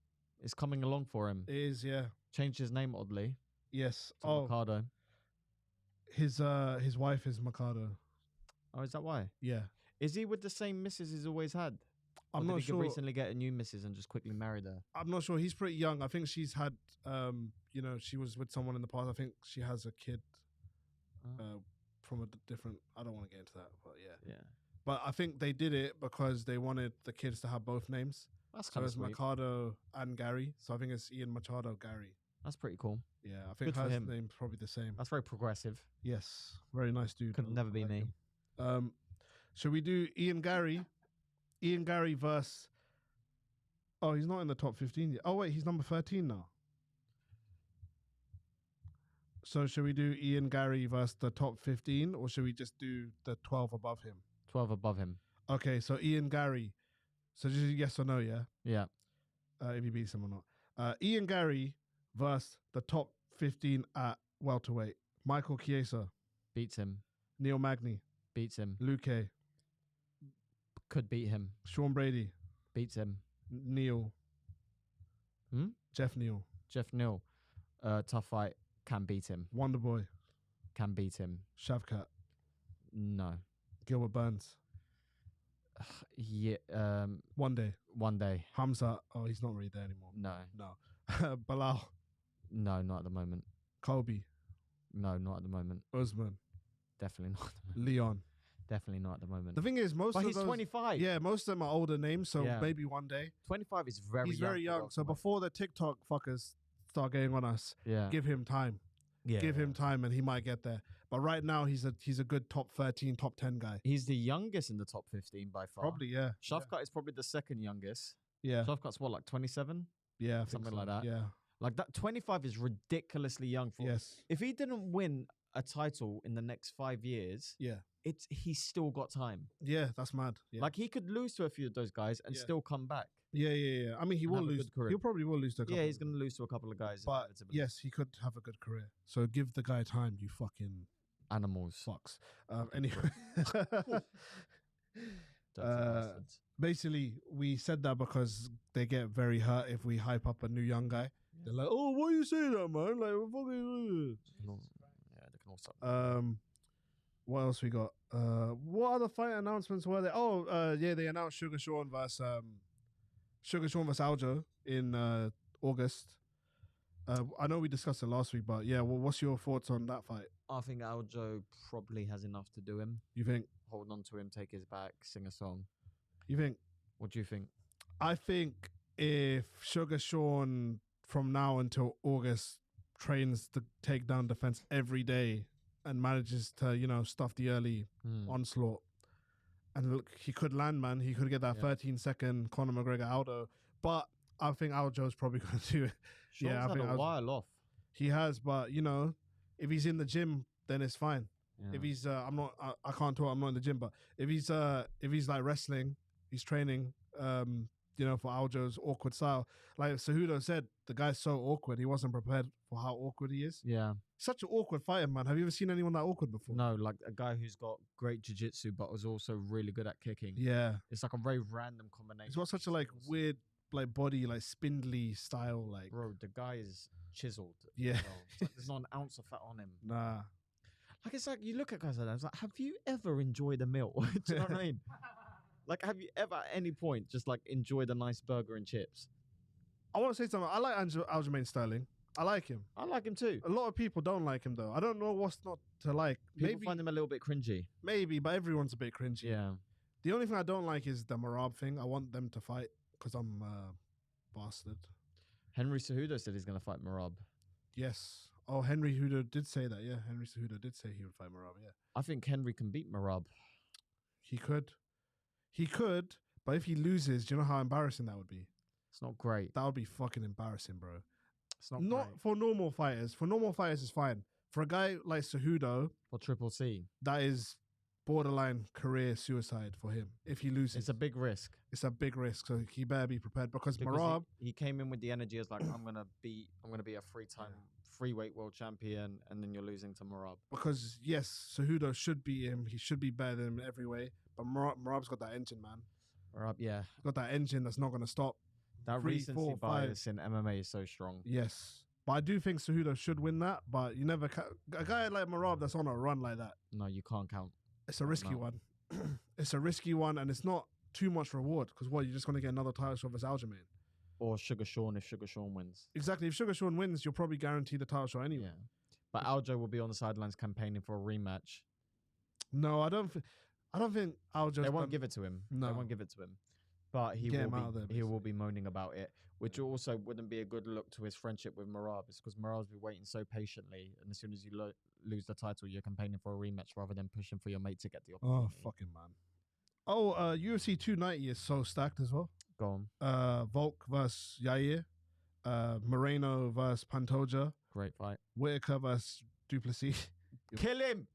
It's coming along for him. It is, yeah. Changed his name oddly. Yes. To Mercado. His wife is Mercado. Oh, is that why? Yeah. Is he with the same missus he's always had? I'm not sure. Recently get a new missus and just quickly married her. I'm not sure. He's pretty young. I think she's had, she was with someone in the past. I think she has a kid from a different. I don't want to get into that, but yeah. Yeah. But I think they did it because they wanted the kids to have both names. That's So kind of it's sweet. Machado and Gary. So I think it's Ian Machado Gary. That's pretty cool. Yeah, I think Good for her him. name's probably the same. That's very progressive. Yes, very nice dude. Could never be me. Should we do Ian Gary? Ian Gary versus... Oh, he's not in the top 15 yet. Oh, wait, he's number 13 now. So should we do Ian Gary versus the top 15, or should we just do the 12 above him? 12 above him. Okay, so Ian Gary. So just yes or no, yeah? Yeah. If he beats him or not. Ian Gary versus the top 15 at welterweight. Michael Chiesa, Beats him. Neil Magny, Beats him. Luque, Could beat him. Sean Brady, Beats him. Neil. Jeff Neal. Jeff Neal. Tough fight. Can beat him. Wonderboy, Can beat him. Shavkat, No. Gilbert Burns. Yeah. One Day. Hamza. Oh, he's not really there anymore. No. No. Bilal, No, not at the moment. Kobe, No, not at the moment. Usman, Definitely not at the moment. Leon. Definitely not at the moment. The thing is, most But of he's those, 25. yeah, most of them are older names, so Yeah. maybe one day. 25 is very young. He's very for young, so welterweight. before the TikTok fuckers start getting on us, Yeah. give him time. Yeah. Give him time, and he might get there. But right now, he's a good top 13, top 10 guy. He's the youngest in the top 15 by far. Probably, yeah. Shavkat is probably the second youngest. Yeah, Shavkat's what, like 27? yeah, I think something so. like that. Yeah, Like that 25 is ridiculously young for. yes, If he didn't win a title in the next 5 years, yeah, he's still got time. yeah. That's mad. Yeah, Like he could lose to a few of those guys and Yeah. still come back. yeah. I mean, he and will have a lose. good career. He'll probably will lose to a couple. Yeah, he's going to lose to a couple of guys. But inevitably. yes, he could have a good career. So give the guy time, you fucking Animals. fucks. Anyway, Dirty bastards. basically, we said that because they get very hurt if we hype up a new young guy. Yeah. They're like, "Oh, why you say that, man? Like, fucking." Yeah, they can all suck. What else we got? What other fight announcements were there? Oh, yeah, they announced Sugar Sean versus Aljo in August. I know we discussed it last week, but yeah, well, what's your thoughts on that fight? I think Aljo probably has enough to do him. You think? Hold on to him, take his back, sing a song. You think? What do you think? I think if Sugar Sean from now until August trains the takedown defense every day and manages to, stuff the early onslaught, and look, he could land, man. He could get that 13-second Conor McGregor Aldo, but I think Aljo's probably going to do it. Sean's I had think a while off. He has, but if he's in the gym, then it's fine. Yeah. If he's, I can't talk. I'm not in the gym, but if he's like wrestling, he's training, for Aljo's awkward style. Like Cejudo said, the guy's so awkward. He wasn't prepared for how awkward he is. Yeah. Such an awkward fighter, man. Have you ever seen anyone that awkward before? No, like a guy who's got great jiu-jitsu but was also really good at kicking. Yeah. It's like a very random combination. He's got such a weird body, spindly style. Bro, the guy is chiseled. Yeah. Well. It's like there's not an ounce of fat on him. Nah. Like it's like you look at guys like that. It's like, have you ever enjoyed a meal? Do you know what I mean? Like, have you ever at any point just enjoyed a nice burger and chips? I want to say something. I like Aljamain Sterling. I like him. I like him too. A lot of people don't like him though. I don't know what's not to like. People find him a little bit cringy. Maybe, but everyone's a bit cringy. Yeah. The only thing I don't like is the Marab thing. I want them to fight because I'm a bastard. Henry Cejudo said he's going to fight Marab. Yes. Oh, Henry Cejudo did say that. Yeah, Henry Cejudo did say he would fight Marab. Yeah. I think Henry can beat Marab. He could. He could, but if he loses, do you know how embarrassing that would be? It's not great. That would be fucking embarrassing, bro. It's not Not great. for normal fighters. For normal fighters, it's fine. For a guy like Cejudo, For Triple C. that is borderline career suicide for him. If he loses, It's a big risk. it's a big risk. So he better be prepared because Marab, he came in with the energy as I'm gonna be a free weight world champion, and then you're losing to Marab. because yes, Cejudo should be him. He should be better than him in every way. But Marab's got that engine, man. Marab, yeah. Got that engine that's not going to stop. That 3, recency 4, 5. bias in MMA is so strong. Yes. But I do think Cejudo should win that. But you never... A guy like Marab that's on a run like that, No, you can't count. it's a risky No. one. It's a risky one, and it's not too much reward because you're just going to get another title shot versus Aljamain. Or Sugar Sean if Sugar Sean wins. Exactly. If Sugar Sean wins, you'll probably guarantee the title shot anyway. Yeah. But Aljo will be on the sidelines campaigning for a rematch. No, I don't think Aljo. They won't give it to him. No. They won't give it to him. But he will be moaning about it, which also wouldn't be a good look to his friendship with Merab, because Merab's been waiting so patiently, and as soon as you lose the title, you're campaigning for a rematch rather than pushing for your mate to get the opportunity. Oh, fucking man. Oh, UFC 290 is so stacked as well. Go on. Volk versus Yair. Moreno versus Pantoja. Great fight. Whitaker versus Duplessis. Kill him!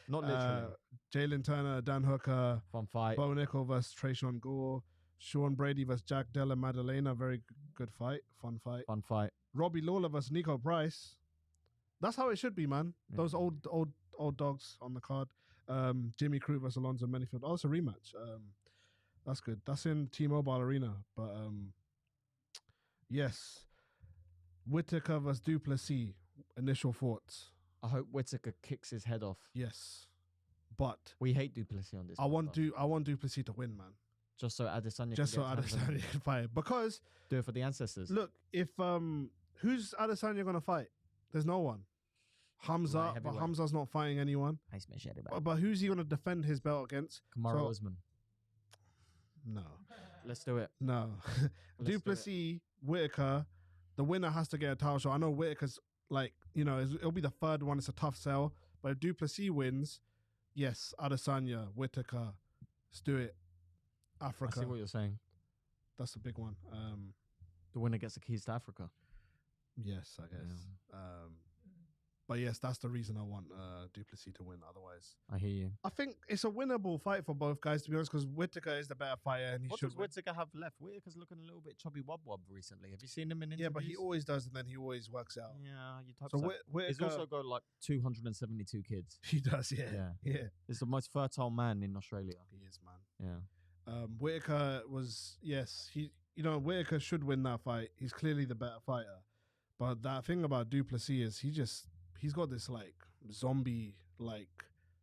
Not literally. Jalen Turner, Dan Hooker. Fun fight. Bo Nickel versus Trayshawn Gore. Sean Brady versus Jack Della Maddalena. Very good fight. Fun fight. Fun fight. Robbie Lawler versus Nico Price. That's how it should be, man. Yeah. Those old dogs on the card. Jimmy Crute versus Alonzo Menifield. Oh, it's a rematch. That's good. That's in T-Mobile Arena. But yes. Whitaker versus Duplessis. Initial thoughts. I hope Whitaker kicks his head off. Yes. But we hate Duplessis on this. I want Duplessis to win, man. Just so Adesanya can fight. Because do it for the ancestors. Look, if who's Adesanya gonna fight? There's no one. Hamza, but Hamza's not fighting anyone. But who's he gonna defend his belt against? Kamaru Usman. No. Let's do it. No. Duplessis, Whitaker, the winner has to get a title shot. I know Whitaker's it'll be the third one. It's a tough sell. But if Duplessis wins, yes, Adesanya, Whitaker, let's do it. Africa. I see what you're saying. That's a big one. The winner gets the keys to Africa. Yes, I guess. Yeah. But yes, that's the reason I want Duplessis to win. Otherwise, I hear you. I think it's a winnable fight for both guys, to be honest, because Whitaker is the better fighter, and what does Whitaker have left? Whitaker's looking a little bit chubby wob recently. Have you seen him in interviews? Yeah, but he always does, and then he always works out. Yeah, you type so. Whitaker, he's also got like 272 kids. He does, yeah. He's the most fertile man in Australia. He is, man. Yeah. Whitaker was Whitaker should win that fight. He's clearly the better fighter, but that thing about Duplessis is he's got this like zombie like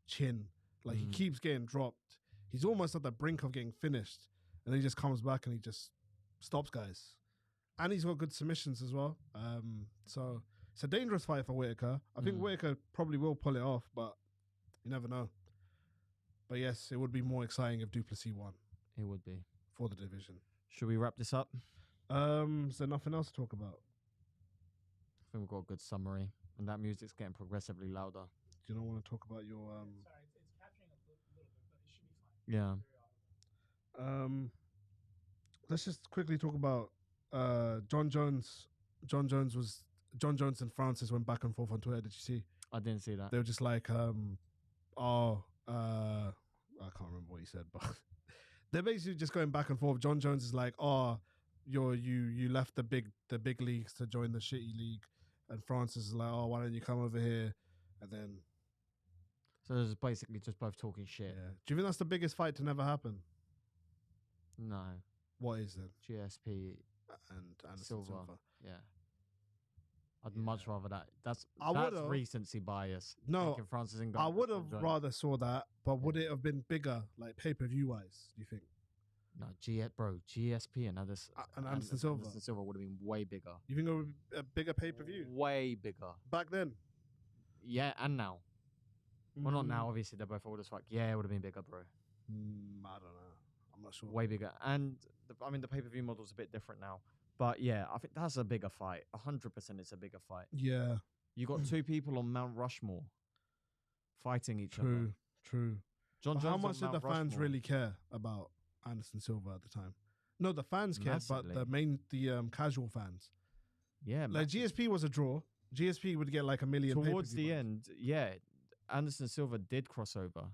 chin. Like he keeps getting dropped. He's almost at the brink of getting finished. And then he just comes back and he just stops guys. And he's got good submissions as well. So it's a dangerous fight for Whitaker. I think Whitaker probably will pull it off, but you never know. But yes, it would be more exciting if Duplessis won. It would be. For the division. Should we wrap this up? Is there nothing else to talk about? I think we've got a good summary. And that music's getting progressively louder. Do you not want to talk about your Sorry, it's capturing a little bit, but it should be fine. Yeah. Let's just quickly talk about John Jones. John Jones and Francis went back and forth on Twitter. Did you see? I didn't see that. They were just like, I can't remember what he said, but they're basically just going back and forth. John Jones is like, you left the big leagues to join the shitty league. And Francis is like, why don't you come over here? And then... So there's basically just both talking shit. Yeah. Do you think that's the biggest fight to never happen? No. What is then? GSP and Silva. Yeah. I'd much rather that. That's recency bias. No, Francis and I would have rather saw that, but would it have been bigger, like pay-per-view wise, do you think? No, GSP and Anderson Silva would have been way bigger. You think it would be a bigger pay-per-view? Way bigger. Back then? Yeah, and now. Well, not now, obviously, they're both old as fuck. Yeah, it would have been bigger, bro. I don't know. I'm not sure. Way bigger. And, the pay-per-view model's a bit different now. But, yeah, I think that's a bigger fight. 100% it's a bigger fight. Yeah. You got two people on Mount Rushmore fighting each other. True. How much did the fans really care about Anderson Silva at the time? No, the fans cared, but the casual fans. Yeah. Like GSP was a draw. GSP would get like 1 million. Towards the end, yeah, Anderson Silva did cross over.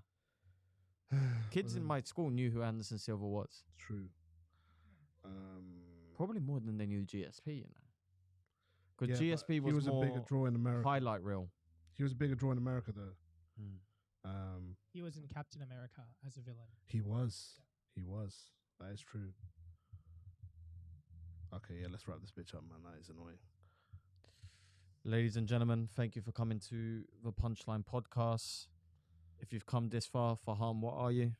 Kids in my school knew who Anderson Silva was. True. Probably more than they knew GSP, Because GSP was a bigger draw in America. Highlight reel. He was a bigger draw in America, though. He was in Captain America as a villain. He was. Yeah. He was. That is true. Okay, yeah, let's wrap this bitch up, man. That is annoying. Ladies and gentlemen, thank you for coming to the Punchline Podcast. If you've come this far, Faham, what are you?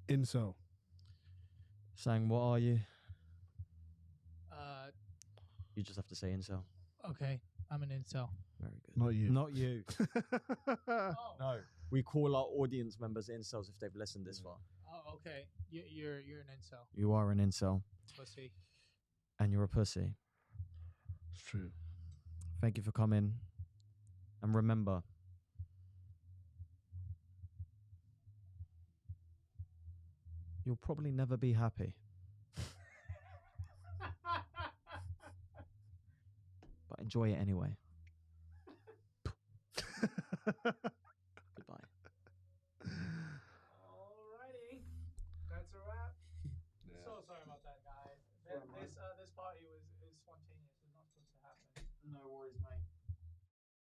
Incel. Saying, what are you? Uh, You just have to say incel. okay, I'm an incel. Very good. Not you. Not you. Oh. No. We call our audience members incels if they've listened this far. Oh, okay. You're an incel. You are an incel. Pussy. And you're a pussy. It's true. Thank you for coming. And remember, you'll probably never be happy. But enjoy it anyway. Goodbye. Alrighty. That's a wrap. Yeah. So sorry about that, guys. This party was spontaneous. It was not supposed to happen. No worries, mate.